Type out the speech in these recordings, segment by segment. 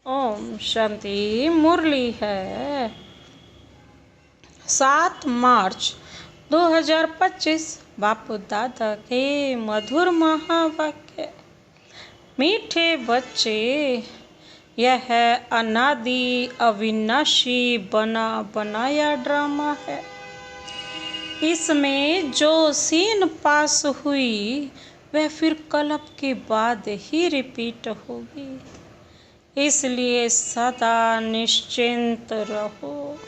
ओम शांति। मुरली है 7 मार्च 2025। बापू दादा के मधुर महावाक्य। मीठे बच्चे, यह अनादि अविनाशी बना बनाया ड्रामा है। इसमें जो सीन पास हुई वह फिर कल्प के बाद ही रिपीट होगी। इसलिए सदा निश्चिंत रहो।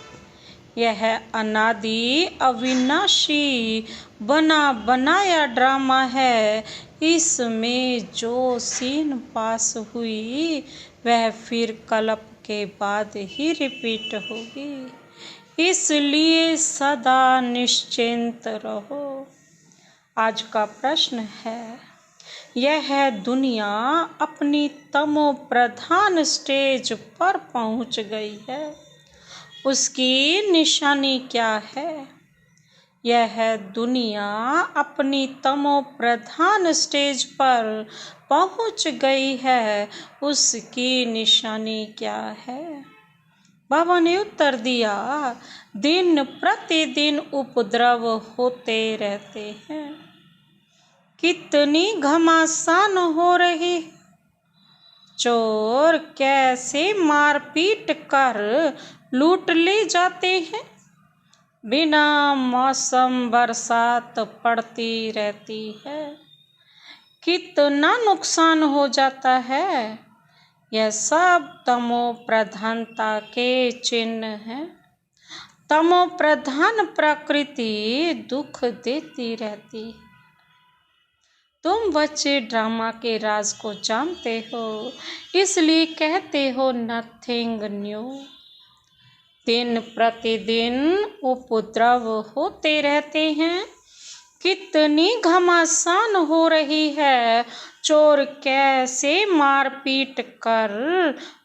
यह अनादि अविनाशी बना बनाया ड्रामा है। इसमें जो सीन पास हुई वह फिर कल्प के बाद ही रिपीट होगी। इसलिए सदा निश्चिंत रहो। आज का प्रश्न है, यह दुनिया अपनी तमो प्रधान स्टेज पर पहुंच गई है, उसकी निशानी क्या है? यह दुनिया अपनी तमो प्रधान स्टेज पर पहुंच गई है, उसकी निशानी क्या है? बाबा ने उत्तर दिया, दिन प्रतिदिन उपद्रव होते रहते हैं। कितनी घमासान हो रही। चोर कैसे मारपीट कर लूट ले जाते हैं। बिना मौसम बरसात पड़ती रहती है। कितना नुकसान हो जाता है। यह सब तमो प्रधानता के चिन्ह हैं। तमो प्रधान प्रकृति दुख देती रहती है। तुम बच्चे ड्रामा के राज को जानते हो, इसलिए कहते हो नथिंग न्यू। दिन प्रतिदिन उपद्रव होते रहते हैं। कितनी घमासान हो रही है। चोर कैसे मारपीट कर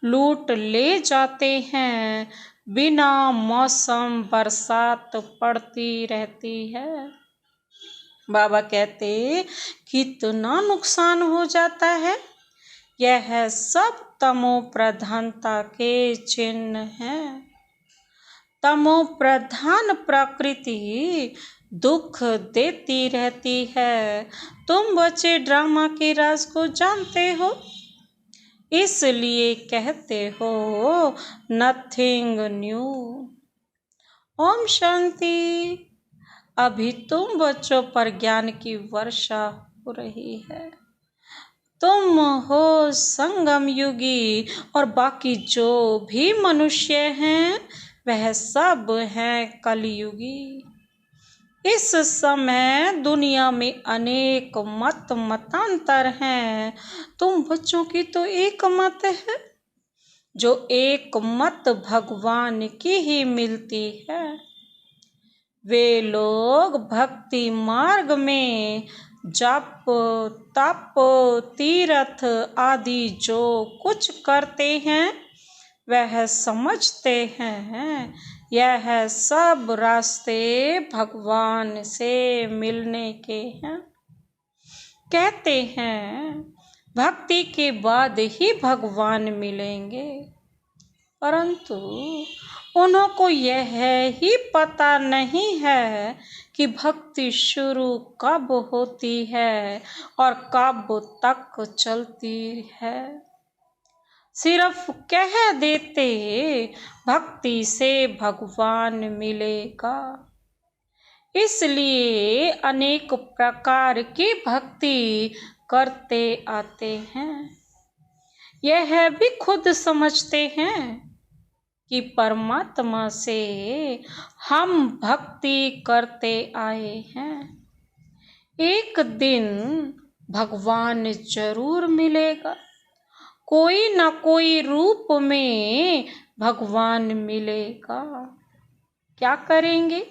लूट ले जाते हैं। बिना मौसम बरसात पड़ती रहती है। बाबा कहते, कितना नुकसान हो जाता है। यह सब तमो प्रधानता के चिन्ह हैं। तमो प्रधान प्रकृति दुख देती रहती है। तुम बच्चे ड्रामा के राज को जानते हो, इसलिए कहते हो नथिंग न्यू। ओम शांति। अभी तुम बच्चों पर ज्ञान की वर्षा हो रही है। तुम हो संगम युगी और बाकी जो भी मनुष्य हैं वह सब हैं कलयुगी। इस समय दुनिया में अनेक मतांतर हैं। तुम बच्चों की तो एक मत है, जो एक मत भगवान की ही मिलती है। वे लोग भक्ति मार्ग में जप तप तीर्थ आदि जो कुछ करते हैं वह समझते हैं यह सब रास्ते भगवान से मिलने के हैं। कहते हैं भक्ति के बाद ही भगवान मिलेंगे, परंतु उन्हों को यह ही पता नहीं है कि भक्ति शुरू कब होती है और कब तक चलती है। सिर्फ कह देते भक्ति से भगवान मिलेगा। इसलिए अनेक प्रकार की भक्ति करते आते हैं। यह भी खुद समझते हैं कि परमात्मा से हम भक्ति करते आए हैं। एक दिन भगवान जरूर मिलेगा। कोई न कोई रूप में भगवान मिलेगा। क्या करेंगे?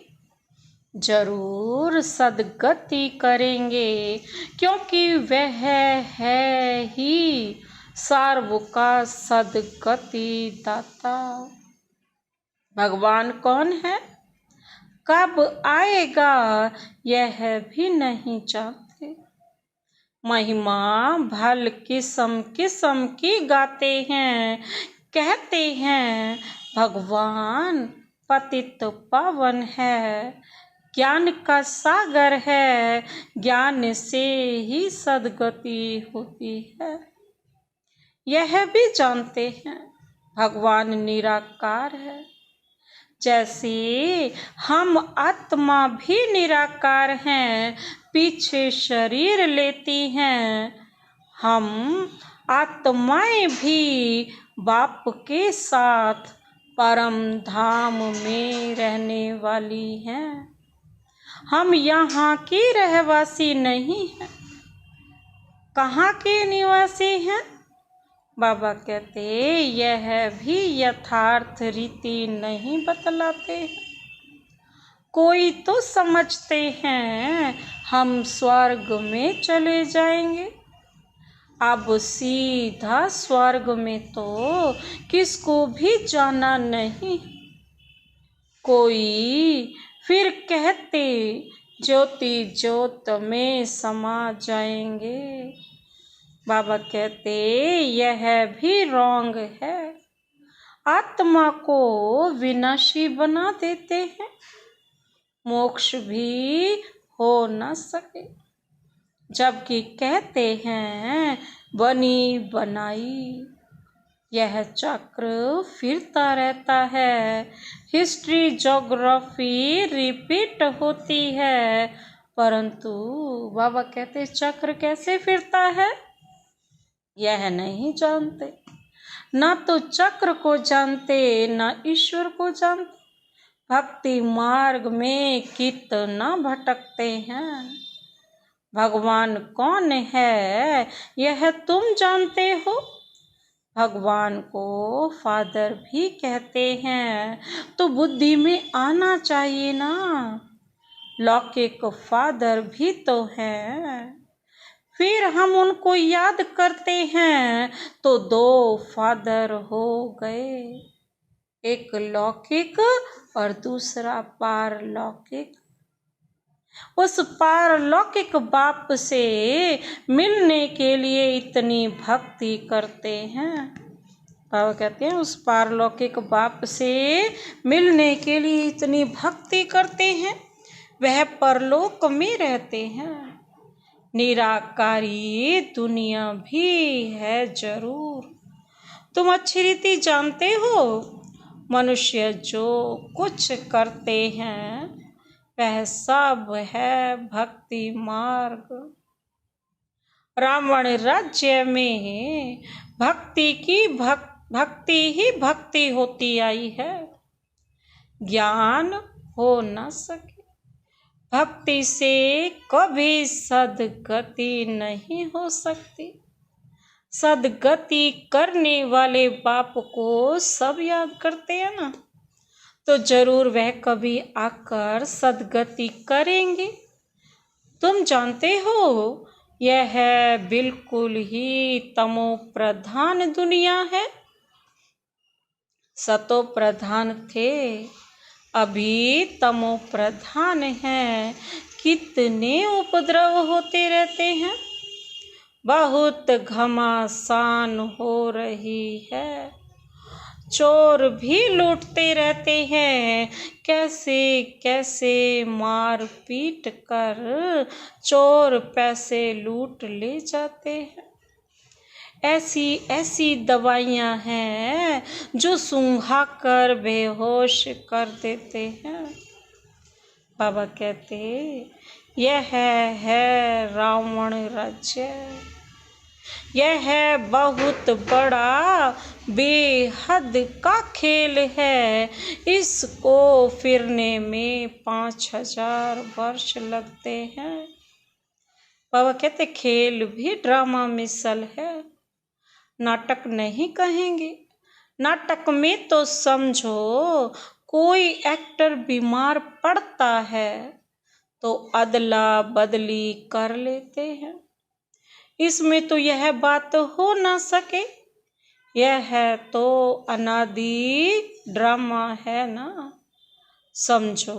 जरूर सद्गति करेंगे, क्योंकि वह है ही सर्व का सद्गति दाता। भगवान कौन है, कब आएगा यह भी नहीं जानते। महिमा भल किस्म किस्म की गाते हैं, कहते हैं भगवान पतित पावन है, ज्ञान का सागर है, ज्ञान से ही सद्गति होती है। यह भी जानते हैं भगवान निराकार है, जैसे हम आत्मा भी निराकार हैं, पीछे शरीर लेती हैं। हम आत्माएं भी बाप के साथ परम धाम में रहने वाली हैं। हम यहाँ की रहवासी नहीं हैं। कहाँ के निवासी हैं? बाबा कहते यह भी यथार्थ रीति नहीं बतलाते। कोई तो समझते हैं हम स्वर्ग में चले जाएंगे। अब सीधा स्वर्ग में तो किसको भी जाना नहीं। कोई फिर कहते ज्योति ज्योत में समा जाएंगे। बाबा कहते यह भी रॉन्ग है। आत्मा को विनाशी बना देते हैं, मोक्ष भी हो न सके। जबकि कहते हैं बनी बनाई। यह चक्र फिरता रहता है। हिस्ट्री ज्योग्राफी रिपीट होती है, परंतु बाबा कहते चक्र कैसे फिरता है यह नहीं जानते। ना तो चक्र को जानते, ना ईश्वर को जानते। भक्ति मार्ग में कितना भटकते हैं। भगवान कौन है यह तुम जानते हो? भगवान को फादर भी कहते हैं, तो बुद्धि में आना चाहिए ना। लौकिक फादर भी तो हैं। फिर हम उनको याद करते हैं तो दो फादर हो गए, एक लौकिक और दूसरा पारलौकिक। उस पारलौकिक बाप से मिलने के लिए इतनी भक्ति करते हैं। बाबा कहते हैं उस पारलौकिक बाप से मिलने के लिए इतनी भक्ति करते हैं। वह परलोक में रहते हैं। निराकारी दुनिया भी है जरूर। तुम अच्छी रीति जानते हो, मनुष्य जो कुछ करते हैं वह सब है भक्ति मार्ग। रावण राज्य में भक्ति ही भक्ति होती आई है। ज्ञान हो न सके। भक्ति से कभी सद्गति नहीं हो सकती। सद्गति करने वाले बाप को सब याद करते हैं ना, तो जरूर वह कभी आकर सद्गति करेंगे। तुम जानते हो यह बिल्कुल ही तमो प्रधान दुनिया है। सतो प्रधान थे, अभी तमो प्रधान है। कितने उपद्रव होते रहते हैं। बहुत घमासान हो रही है। चोर भी लूटते रहते हैं। कैसे कैसे मार पीट कर चोर पैसे लूट ले जाते हैं। ऐसी ऐसी दवाइयाँ हैं जो सूंघा कर बेहोश कर देते हैं। बाबा कहते यह है रावण राज्य। यह बहुत बड़ा बेहद का खेल है। इसको फिरने में 5000 वर्ष लगते हैं। बाबा कहते खेल भी ड्रामा मिसल है, नाटक नहीं कहेंगे। नाटक में तो समझो कोई एक्टर बीमार पड़ता है तो अदला बदली कर लेते हैं। इसमें तो यह बात हो ना सके। यह तो अनादि ड्रामा है ना। समझो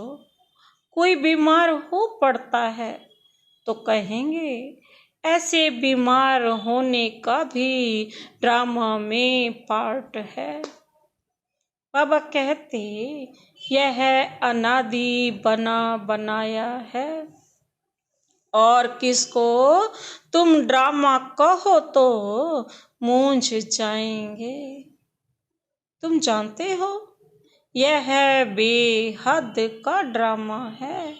कोई बीमार हो पड़ता है तो कहेंगे ऐसे बीमार होने का भी ड्रामा में पार्ट है। बाबा कहते यह अनादि बना बनाया है, और किसको तुम ड्रामा कहो तो मूंझ जाएंगे। तुम जानते हो यह बेहद का ड्रामा है।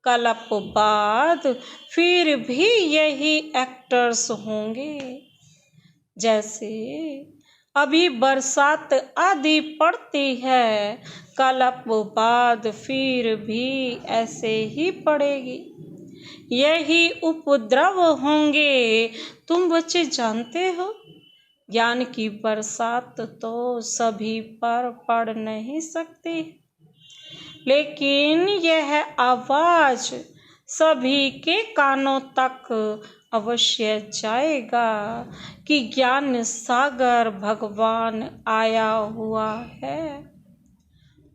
कल्प बाद फिर भी यही एक्टर्स होंगे। जैसे अभी बरसात आदि पड़ती है, कल्प बाद फिर भी ऐसे ही पड़ेगी, यही उपद्रव होंगे। तुम बच्चे जानते हो ज्ञान की बरसात तो सभी पर पड़ नहीं सकती, लेकिन यह आवाज सभी के कानों तक अवश्य जाएगा कि ज्ञान सागर भगवान आया हुआ है।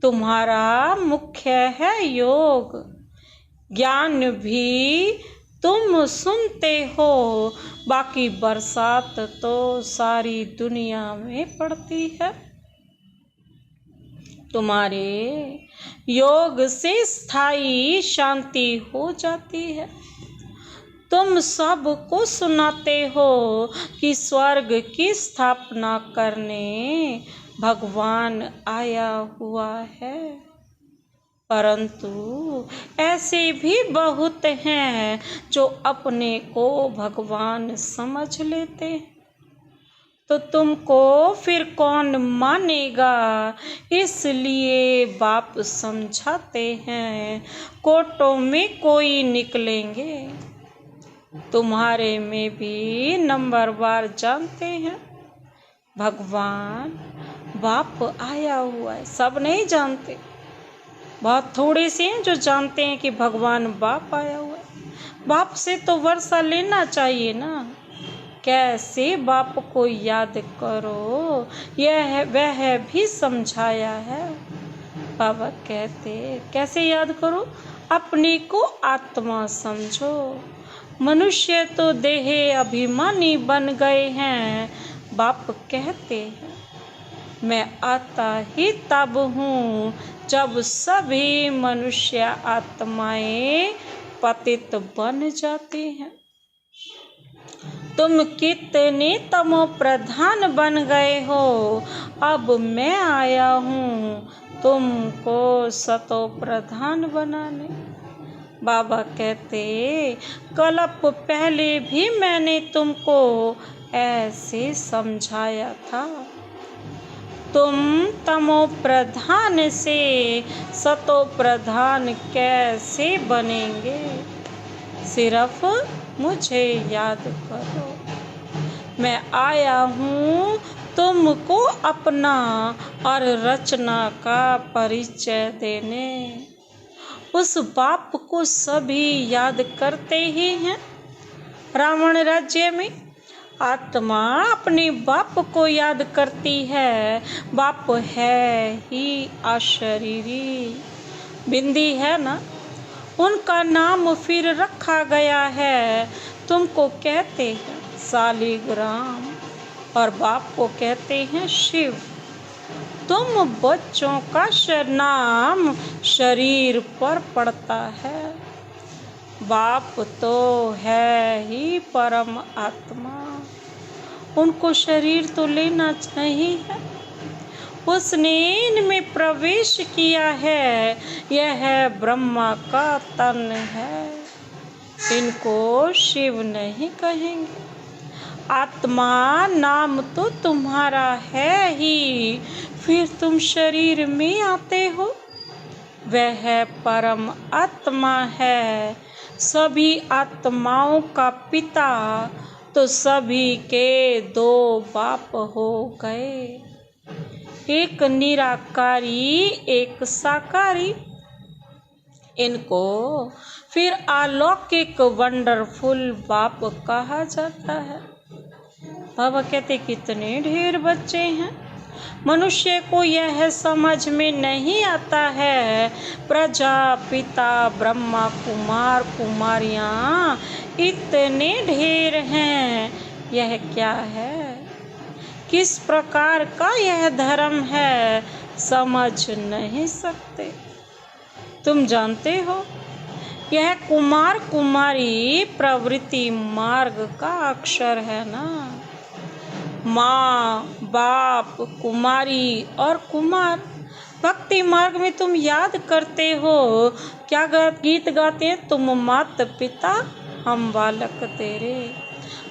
तुम्हारा मुख्य है योग, ज्ञान भी तुम सुनते हो, बाकी बरसात तो सारी दुनिया में पड़ती है। तुम्हारे योग से स्थायी शांति हो जाती है। तुम सबको सुनाते हो कि स्वर्ग की स्थापना करने भगवान आया हुआ है, परंतु ऐसे भी बहुत हैं जो अपने को भगवान समझ लेते हैं। तो तुमको फिर कौन मानेगा, इसलिए बाप समझाते हैं कोटों में कोई निकलेंगे। तुम्हारे में भी नंबरवार जानते हैं भगवान बाप आया हुआ है। सब नहीं जानते, बहुत थोड़े से हैं जो जानते हैं कि भगवान बाप आया हुआ है। बाप से तो वर्षा लेना चाहिए ना। कैसे बाप को याद करो, यह वह भी समझाया है। बाबा कहते कैसे याद करो, अपने को आत्मा समझो। मनुष्य तो देह अभिमानी बन गए हैं। बाप कहते हैं मैं आता ही तब हूँ जब सभी मनुष्य आत्माएं पतित बन जाती हैं। तुम कितने तमो प्रधान बन गए हो, अब मैं आया हूँ तुमको सतो प्रधान बनाने। बाबा कहते कल्प पहले भी मैंने तुमको ऐसे समझाया था। तुम तमो प्रधान से सतो प्रधान कैसे बनेंगे, सिर्फ मुझे याद करो। मैं आया हूँ तुमको अपना और रचना का परिचय देने। उस बाप को सभी याद करते ही हैं। रावण राज्य में आत्मा अपने बाप को याद करती है। बाप है ही अशरीरी, बिंदी है ना, उनका नाम फिर रखा गया है। तुमको कहते हैं शालिग्राम और बाप को कहते हैं शिव। तुम बच्चों का नाम शरीर पर पड़ता है। बाप तो है ही परम आत्मा, उनको शरीर तो लेना नहीं है। उसने इनमें प्रवेश किया है, यह ब्रह्मा का तन है। इनको शिव नहीं कहेंगे। आत्मा नाम तो तुम्हारा है ही, फिर तुम शरीर में आते हो। वह परम आत्मा है, सभी आत्माओं का पिता, तो सभी के दो बाप हो गए, एक निराकारी एक साकारी। इनको फिर अलौकिक वंडरफुल बाप कहा जाता है। बाबा कहते कितने ढेर बच्चे हैं, मनुष्य को यह समझ में नहीं आता है, प्रजा पिता ब्रह्मा कुमार कुमारियाँ इतने ढेर हैं, यह क्या है, किस प्रकार का यह धर्म है, समझ नहीं सकते। तुम जानते हो, यह कुमार कुमारी प्रवृत्ति मार्ग का अक्षर है ना। माँ बाप कुमारी और कुमार, भक्ति मार्ग में तुम याद करते हो, क्या गीत गाते हैं, तुम माता पिता हम बालक तेरे।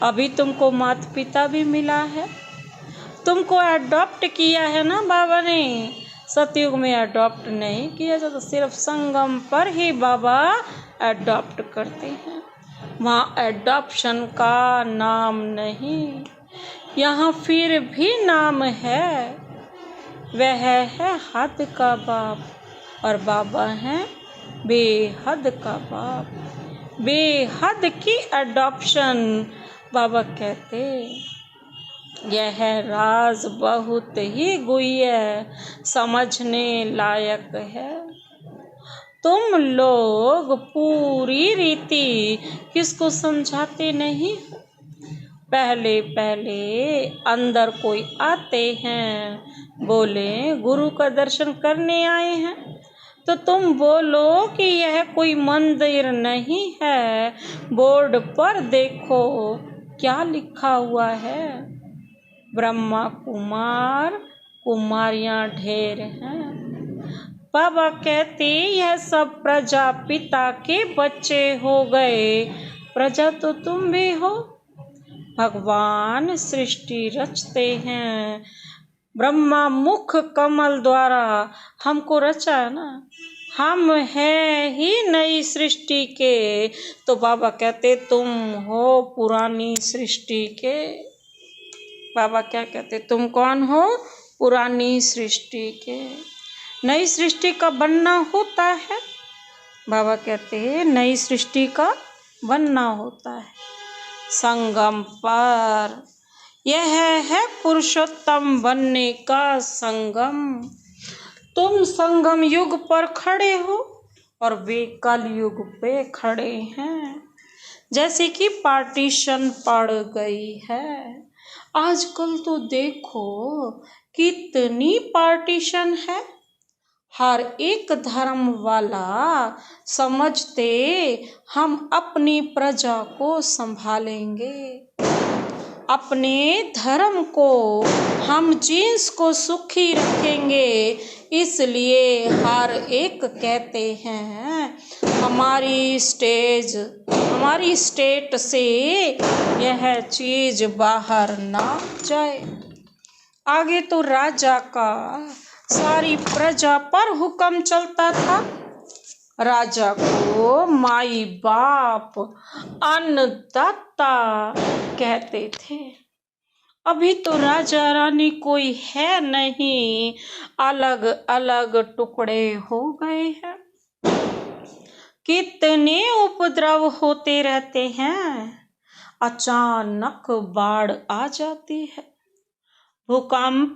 अभी तुमको माता पिता भी मिला है, तुमको अडॉप्ट किया है ना बाबा ने। सतयुग में अडॉप्ट नहीं किया जाता, सिर्फ संगम पर ही बाबा अडॉप्ट करते हैं। वहाँ अडॉप्शन का नाम नहीं, यहाँ फिर भी नाम है। वह है हद का बाप और बाबा है बेहद का बाप। बेहद की अडॉप्शन बाबा कहते, यह राज बहुत ही गुह्य समझने लायक है। तुम लोग पूरी रीति किसको समझाते नहीं। पहले पहले अंदर कोई आते हैं, बोले गुरु का दर्शन करने आए हैं, तो तुम बोलो कि यह कोई मंदिर नहीं है, बोर्ड पर देखो क्या लिखा हुआ है, ब्रह्मा कुमार कुमारियाँ ढेर हैं। बाबा कहते यह सब प्रजा पिता के बच्चे हो गए, प्रजा तो तुम भी हो। भगवान सृष्टि रचते हैं, ब्रह्मा मुख कमल द्वारा हमको रचा है ना, हम हैं ही नई सृष्टि के। तो बाबा कहते तुम हो पुरानी सृष्टि के। बाबा क्या कहते, तुम कौन हो, पुरानी सृष्टि के। नई सृष्टि का बनना होता है, बाबा कहते हैं नई सृष्टि का बनना होता है संगम पर। यह है पुरुषोत्तम बनने का संगम। तुम संगम युग पर खड़े हो और वे कल युग पे खड़े हैं। जैसे कि पार्टीशन पड़ गई है आजकल, तो देखो कितनी पार्टीशन है। हर एक धर्म वाला समझते हम अपनी प्रजा को संभालेंगे, अपने धर्म को, हम जींस को सुखी रखेंगे। इसलिए हर एक कहते हैं हमारी स्टेट से यह चीज बाहर ना जाए। आगे तो राजा का सारी प्रजा पर हुक्म चलता था। राजा को माई बाप अन्नदाता कहते थे। अभी तो राजा रानी कोई है नहीं, अलग अलग टुकड़े हो गए हैं। कितने उपद्रव होते रहते हैं, अचानक बाढ़ आ जाती है, भूकंप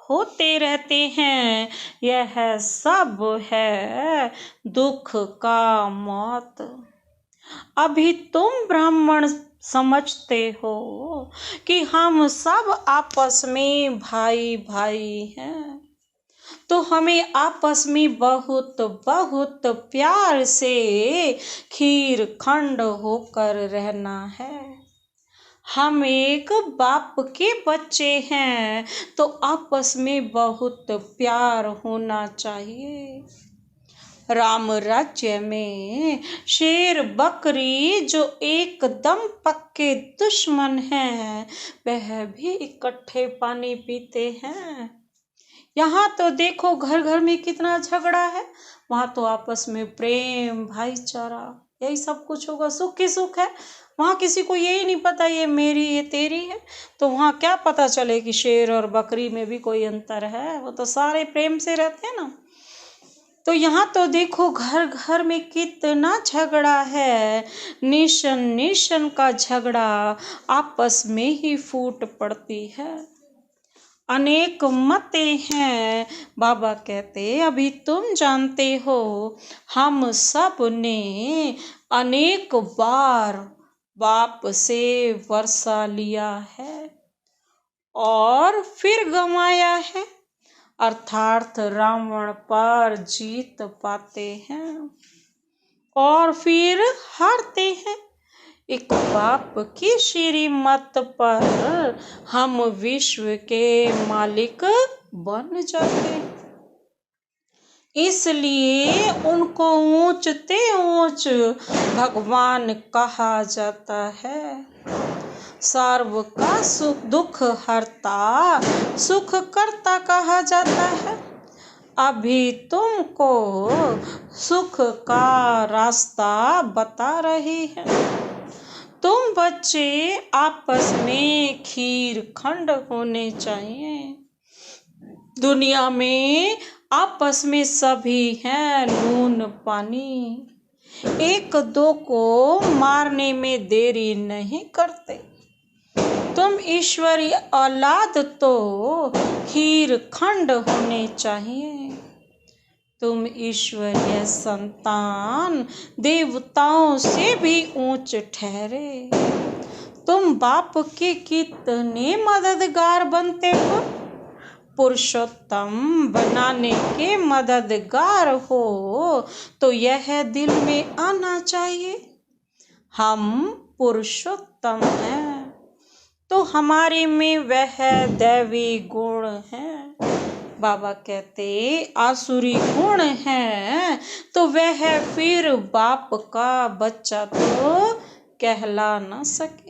होते रहते हैं, यह सब है दुख का मौत। अभी तुम ब्राह्मण समझते हो कि हम सब आपस में भाई भाई हैं, तो हमें आपस में बहुत बहुत प्यार से खीर खंड होकर रहना है। हम एक बाप के बच्चे हैं, तो आपस में बहुत प्यार होना चाहिए। राम राज्य में शेर बकरी जो एकदम पक्के दुश्मन हैं, वह भी इकट्ठे पानी पीते हैं। यहाँ तो देखो घर घर में कितना झगड़ा है, वहाँ तो आपस में प्रेम भाईचारा यही सब कुछ होगा, सुख ही सुख है। वहाँ किसी को यही नहीं पता ये मेरी ये तेरी है, तो वहाँ क्या पता चले कि शेर और बकरी में भी कोई अंतर है, वो तो सारे प्रेम से रहते हैं ना। तो यहाँ तो देखो घर घर में कितना झगड़ा है, नेशन नेशन का झगड़ा आपस में ही फूट पड़ती है। अनेक मते हैं। बाबा कहते अभी तुम जानते हो हम सब ने अनेक बार बाप से वर्षा लिया है और फिर गंवाया है, अर्थात रावण पर जीत पाते हैं और फिर हारते हैं। एक बाप की श्रीमत पर हम विश्व के मालिक बन जाते, इसलिए उनको ऊंचते ऊंच भगवान कहा जाता है। सर्व का सुख दुख हरता सुख करता कहा जाता है। अभी तुमको सुख का रास्ता बता रही है। तुम बच्चे आपस में खीर खंड होने चाहिए। दुनिया में आपस में सभी हैं लून पानी, एक दो को मारने में देरी नहीं करते। तुम ईश्वरी औलाद तो खीर खंड होने चाहिए। तुम ईश्वरीय संतान देवताओं से भी ऊंच ठहरे। तुम बाप के कितने मददगार बनते हो। पुरुषोत्तम बनाने के मददगार हो तो यह दिल में आना चाहिए, हम पुरुषोत्तम हैं तो हमारे में वह दैवी गुण है। बाबा कहते आसुरी गुण है तो वह फिर बाप का बच्चा तो कहला न सके।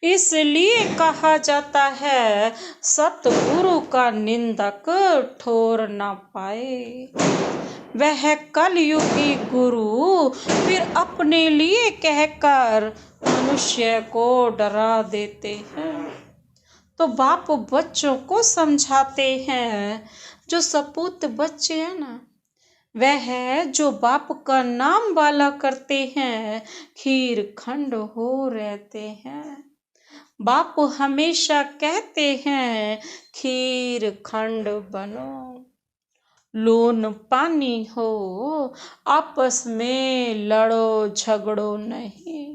इसलिए कहा जाता है सतगुरु का निंदक ठोर ना पाए। वह कलयुगी गुरु फिर अपने लिए कहकर मनुष्य को डरा देते हैं। तो बाप बच्चों को समझाते हैं, जो सपूत बच्चे हैं ना, वह जो बाप का नाम वाला करते हैं खीर खंड हो रहते हैं। बाप हमेशा कहते हैं खीर खंड बनो, लून पानी हो, आपस में लड़ो झगड़ो नहीं।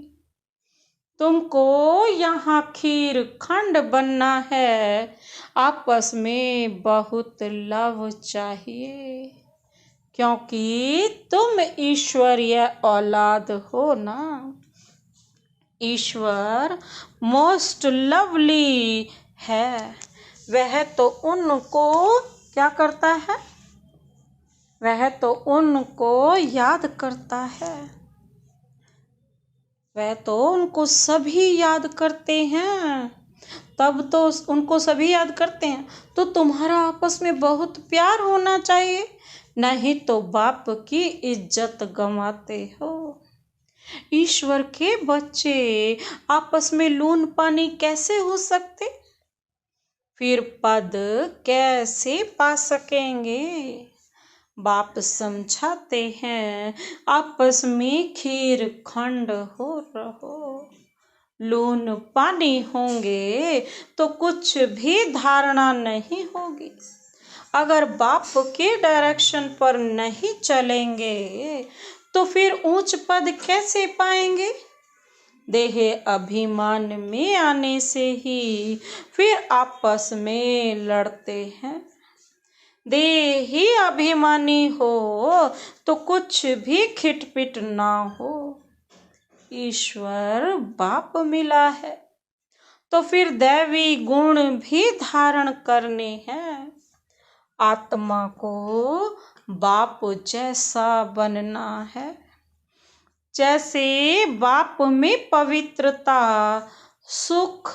तुमको यहाँ खीर खंड बनना है, आपस में बहुत लव चाहिए, क्योंकि तुम ईश्वरीय औलाद हो ना। ईश्वर मोस्ट लवली है, वह तो उनको क्या करता है, वह तो उनको याद करता है, वह तो उनको सभी याद करते हैं। तब तो उनको सभी याद करते हैं, तो तुम्हारा आपस में बहुत प्यार होना चाहिए, नहीं तो बाप की इज्जत गंवाते हो। ईश्वर के बच्चे आपस में लून पानी कैसे हो सकते, फिर पद कैसे पा सकेंगे। बाप समझाते हैं आपस में खीर खंड हो रहो, लून पानी होंगे तो कुछ भी धारणा नहीं होगी। अगर बाप के डायरेक्शन पर नहीं चलेंगे तो फिर ऊंच पद कैसे पाएंगे। देह अभिमान में आने से ही फिर आपस में लड़ते हैं। देही अभिमानी हो तो कुछ भी खिटपिट ना हो। ईश्वर बाप मिला है तो फिर दैवी गुण भी धारण करने हैं। आत्मा को बाप जैसा बनना है। जैसे बाप में पवित्रता, सुख,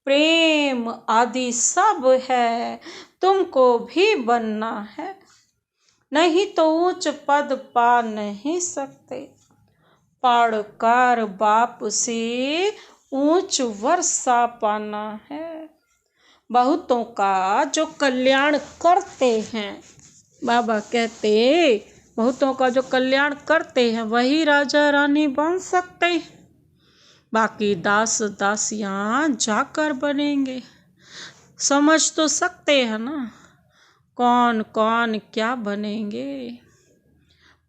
प्रेम आदि सब है, तुमको भी बनना है, नहीं तो ऊंच पद पा नहीं सकते। पढ़कर बाप से ऊंच वर्षा पाना है। बहुतों का जो कल्याण करते हैं, बाबा कहते बहुतों का जो कल्याण करते हैं वही राजा रानी बन सकते हैं, बाकी दास दासियां जाकर बनेंगे। समझ तो सकते हैं ना कौन कौन क्या बनेंगे।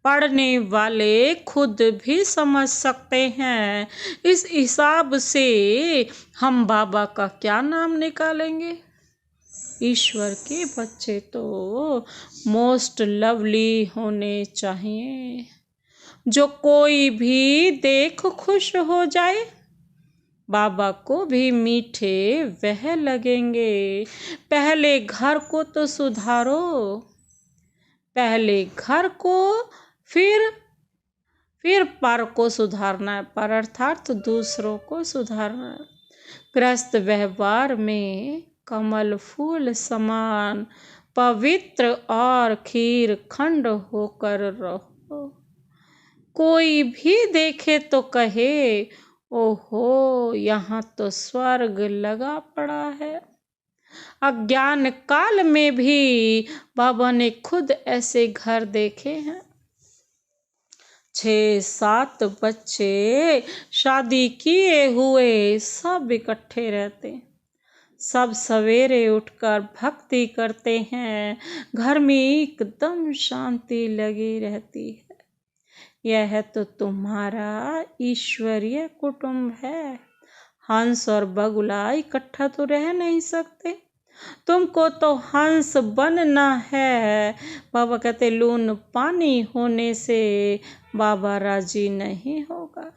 पढ़ने वाले खुद भी समझ सकते हैं। इस हिसाब से हम बाबा का क्या नाम निकालेंगे। ईश्वर के बच्चे तो मोस्ट लवली होने चाहिए, जो कोई भी देख खुश हो जाए। बाबा को भी मीठे वह लगेंगे। पहले घर को तो सुधारो, पहले घर को, फिर पर को सुधारना है, पर अर्थात दूसरों को सुधारना है। गृहस्थ व्यवहार में कमल फूल समान पवित्र और खीर खंड होकर रहो। कोई भी देखे तो कहे, ओहो यहाँ तो स्वर्ग लगा पड़ा है। अज्ञान काल में भी बाबा ने खुद ऐसे घर देखे हैं। 6-7 बच्चे शादी किए हुए सब इकट्ठे रहते, सब सवेरे उठकर भक्ति करते हैं। घर में एकदम शांति लगी रहती है। यह तो तुम्हारा ईश्वरीय कुटुंब है। हंस और बगुला इकट्ठा तो रह नहीं सकते। तुमको तो हंस बनना है। बाबा कहते लून पानी होने से बाबा राजी नहीं होगा।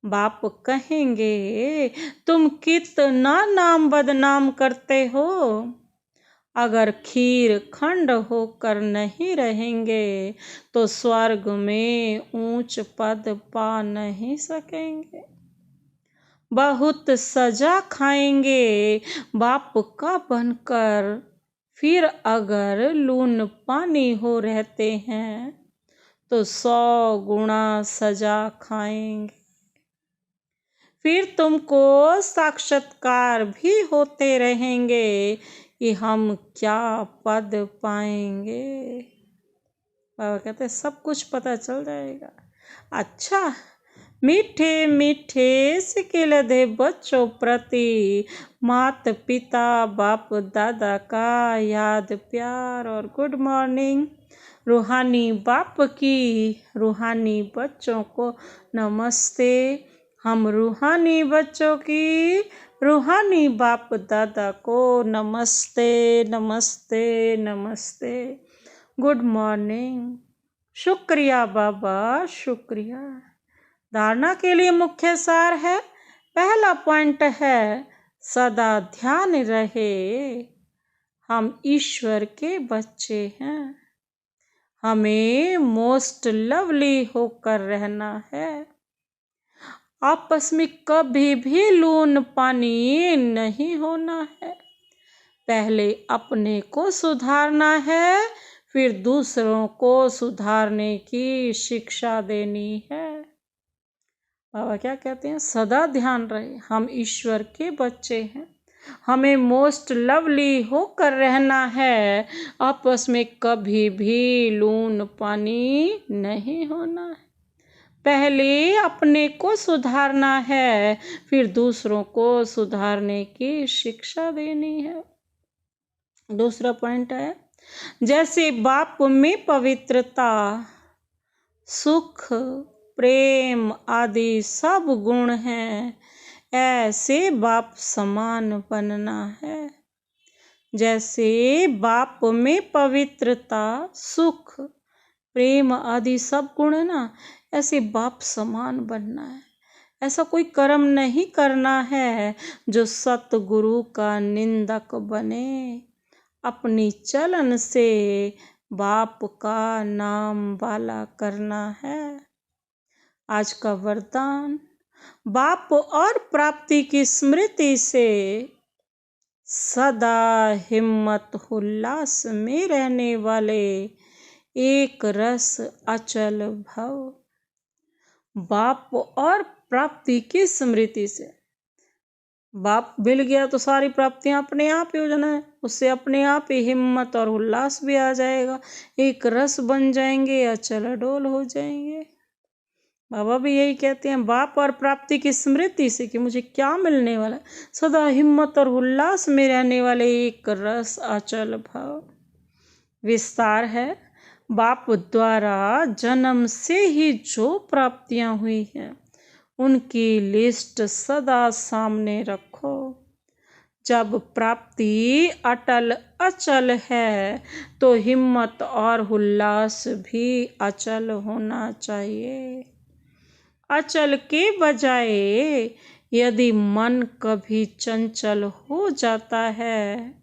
बाप कहेंगे तुम कितना नाम बदनाम करते हो। अगर खीर खंड होकर नहीं रहेंगे तो स्वर्ग में ऊंच पद पा नहीं सकेंगे। बहुत सजा खाएंगे बाप का बनकर। फिर अगर लून पानी हो रहते हैं तो 100 गुना सजा खाएंगे। फिर तुमको साक्षात्कार भी होते रहेंगे कि हम क्या पद पाएंगे। बाबा कहते सब कुछ पता चल जाएगा। अच्छा, मीठे मीठे सिकिल दे बच्चों प्रति मात पिता बाप दादा का याद प्यार और गुड मॉर्निंग। रूहानी बाप की रूहानी बच्चों को नमस्ते। हम रूहानी बच्चों की रूहानी बाप दादा को नमस्ते नमस्ते नमस्ते, गुड मॉर्निंग। शुक्रिया बाबा, शुक्रिया। धारणा के लिए मुख्य सार है, पहला पॉइंट है सदा ध्यान रहे हम ईश्वर के बच्चे हैं। हमें मोस्ट लवली होकर रहना है। आपस में कभी भी लून पानी नहीं होना है। पहले अपने को सुधारना है, फिर दूसरों को सुधारने की शिक्षा देनी है। बाबा क्या कहते हैं, सदा ध्यान रहे हम ईश्वर के बच्चे हैं। हमें मोस्ट लवली होकर रहना है। आपस में कभी भी लून पानी नहीं होना है। पहले अपने को सुधारना है, फिर दूसरों को सुधारने की शिक्षा देनी है। दूसरा पॉइंट है, जैसे बाप में पवित्रता, सुख, प्रेम आदि सब गुण हैं, ऐसे बाप समान बनना है। जैसे बाप में पवित्रता, सुख, प्रेम आदि सब गुण है ना, ऐसे बाप समान बनना है। ऐसा कोई कर्म नहीं करना है जो सतगुरु का निंदक बने। अपनी चलन से बाप का नाम वाला करना है। आज का वरदान, बाप और प्राप्ति की स्मृति से सदा हिम्मत उल्लास में रहने वाले एक रस अचल भव। बाप और प्राप्ति की स्मृति से, बाप मिल गया तो सारी प्राप्तियां अपने आप ही हो जाना है। उससे अपने आप ही हिम्मत और उल्लास भी आ जाएगा। एक रस बन जाएंगे, अचल अडोल हो जाएंगे। बाबा भी यही कहते हैं, बाप और प्राप्ति की स्मृति से कि मुझे क्या मिलने वाला है। सदा हिम्मत और उल्लास में रहने वाले एक रस अचल भाव। विस्तार है, बाप द्वारा जन्म से ही जो प्राप्तियां हुई हैं उनकी लिस्ट सदा सामने रखो। जब प्राप्ति अटल अचल है तो हिम्मत और उल्लास भी अचल होना चाहिए। अचल के बजाय यदि मन कभी चंचल हो जाता है,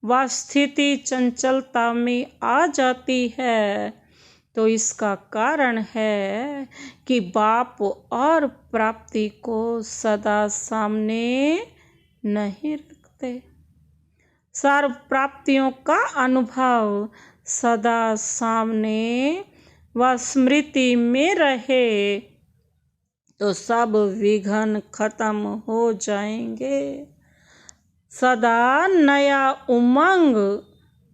वह स्थिति चंचलता में आ जाती है, तो इसका कारण है कि बाप और प्राप्ति को सदा सामने नहीं रखते। सर्व प्राप्तियों का अनुभव सदा सामने व स्मृति में रहे तो सब विघ्न खत्म हो जाएंगे। सदा नया उमंग,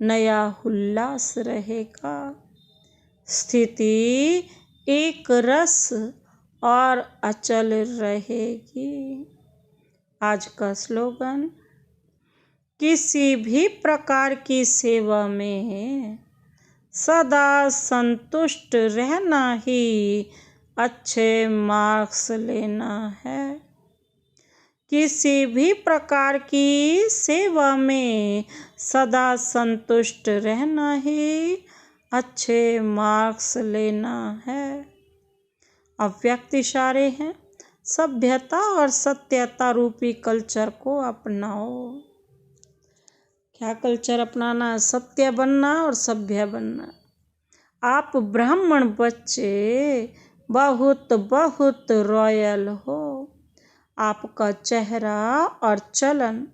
नया उल्लास रहेगा। स्थिति एक रस और अचल रहेगी। आज का स्लोगन, किसी भी प्रकार की सेवा में सदा संतुष्ट रहना ही अच्छे मार्क्स लेना है। किसी भी प्रकार की सेवा में सदा संतुष्ट रहना ही अच्छे मार्क्स लेना है। अव्यक्त इशारे हैं, सभ्यता और सत्यता रूपी कल्चर को अपनाओ। क्या कल्चर अपनाना है? सत्य बनना और सभ्य बनना। आप ब्राह्मण बच्चे बहुत बहुत रॉयल हो। आपका चेहरा और चलन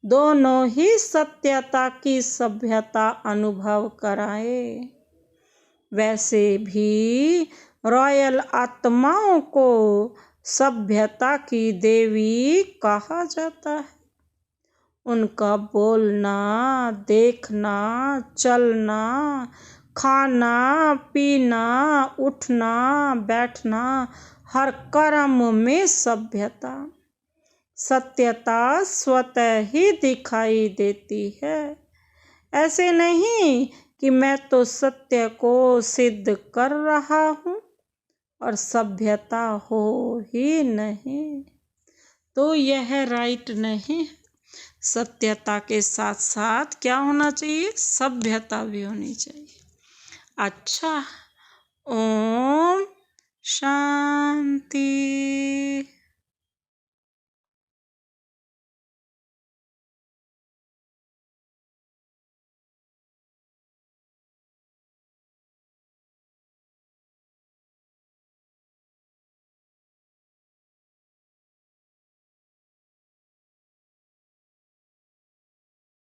दोनों ही सत्यता की सभ्यता अनुभव कराए। वैसे भी रॉयल आत्माओं को सभ्यता की देवी कहा जाता है। उनका बोलना, देखना, चलना, खाना, पीना, उठना, बैठना, हर कर्म में सभ्यता, सत्यता स्वतः ही दिखाई देती है। ऐसे नहीं कि मैं तो सत्य को सिद्ध कर रहा हूँ और सभ्यता हो ही नहीं, तो यह राइट नहीं है। सत्यता के साथ साथ क्या होना चाहिए? सभ्यता भी होनी चाहिए। अच्छा, ओम शांति।